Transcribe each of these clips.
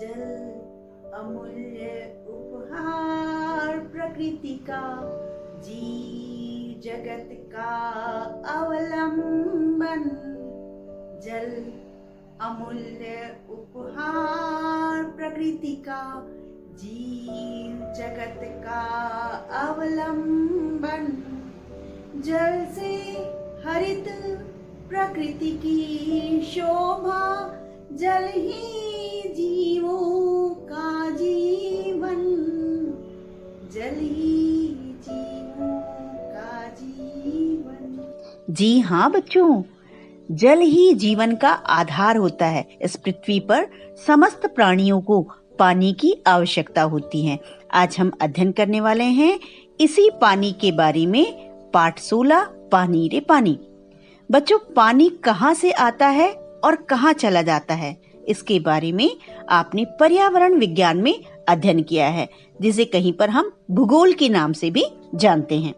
जल अमूल्य उपहार प्रकृति का, जीव जगत का अवलंबन। जल अमूल्य उपहार प्रकृति का, जीव जगत का अवलंबन। जल से हरित प्रकृति की शोभा, जल ही जीवों का जीवन। जल ही जीवों का जीवन। जी हाँ बच्चों, जल ही जीवन का आधार होता है। इस पृथ्वी पर समस्त प्राणियों को पानी की आवश्यकता होती है। आज हम अध्ययन करने वाले हैं इसी पानी के बारे में। पाठ 16, पानी रे पानी। बच्चों, पानी कहाँ से आता है और कहाँ चला जाता है, इसके बारे में आपने पर्यावरण विज्ञान में अध्ययन किया है, जिसे कहीं पर हम भूगोल के नाम से भी जानते हैं।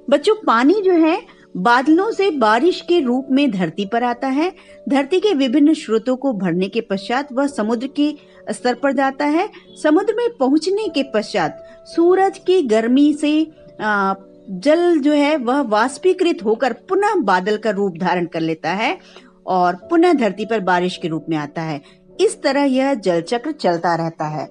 बच्चों, पानी जो है बादलों से बारिश के रूप में धरती पर आता है। धरती के विभिन्न स्रोतों को भरने के पश्चात वह समुद्र के स्तर पर जाता है। समुद्र में पहुंचने के पश्चात सूरज की गर्मी से जल जो है वह वाष्पीकृत होकर पुनः बादल का रूप धारण कर लेता है और पुनः धरती पर बारिश के रूप में आता है। इस तरह यह जल चक्र चलता रहता है।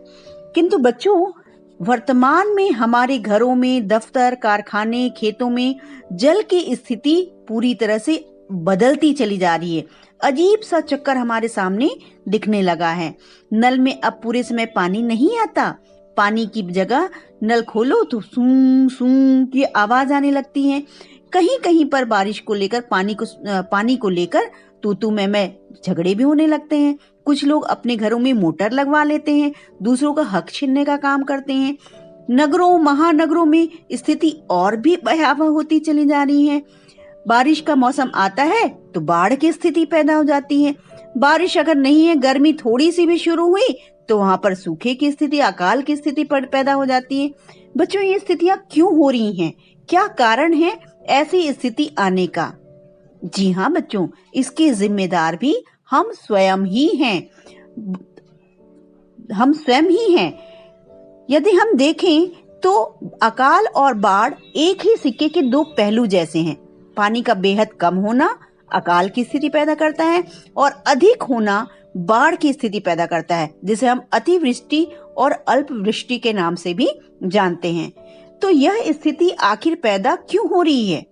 किंतु बच्चों, वर्तमान में हमारे घरों में, दफ्तर, कारखाने, खेतों में जल की स्थिति पूरी तरह से बदलती चली जा रही है। अजीब सा चक्कर हमारे सामने दिखने लगा है। नल में अब पूरे समय पानी नहीं आता। पानी की जगह नल खोलो तो सूं सूं की आवाज आने लगती है। कहीं कहीं पर बारिश को लेकर, पानी को लेकर तू मैं झगड़े भी होने लगते हैं। कुछ लोग अपने घरों में मोटर लगवा लेते हैं, दूसरों का हक छीनने का काम करते हैं। नगरों, महानगरों में स्थिति और भी भयावह होती चली जा रही है। बारिश का मौसम आता है तो बाढ़ की स्थिति पैदा हो जाती है। बारिश अगर नहीं है, गर्मी थोड़ी सी भी शुरू हुई तो वहां पर सूखे की स्थिति, अकाल की स्थिति पैदा हो जाती है। बच्चों, ये स्थितियां क्यों हो रही हैं? क्या कारण है ऐसी स्थिति आने का? जी हाँ बच्चों, इसके जिम्मेदार भी हम स्वयं ही हैं। हम स्वयं ही हैं। यदि हम देखें तो अकाल और बाढ़ एक ही सिक्के के दो पहलू जैसे हैं। पानी का बेहद कम होना अकाल की स्थिति पैदा करता है और अधिक होना बाढ़ की स्थिति पैदा करता है, जिसे हम अतिवृष्टि और अल्पवृष्टि के नाम से भी जानते हैं। तो यह स्थिति आखिर पैदा क्यों हो रही है?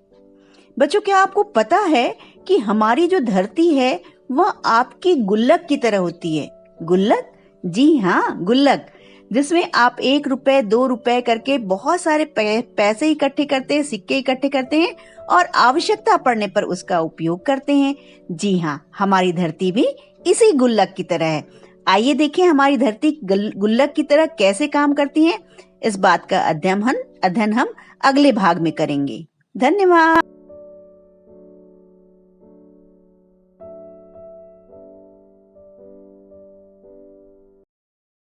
बच्चों, क्या आपको पता है कि हमारी जो धरती है वह आपकी गुल्लक की तरह होती है? गुल्लक? जी हाँ, गुल्लक, जिसमें आप 1 रुपए, 2 रुपए करके बहुत सारे पैसे इकट्ठे करते हैं, सिक्के इकट्ठे करते हैं और आवश्यकता पड़ने पर उसका उपयोग करते हैं। जी हाँ, हमारी धरती भी इसी गुल्लक की तरह है। आइए देखें हमारी धरती गुल्लक की तरह कैसे काम करती है। इस बात का अध्ययन हम अगले भाग में करेंगे। धन्यवाद।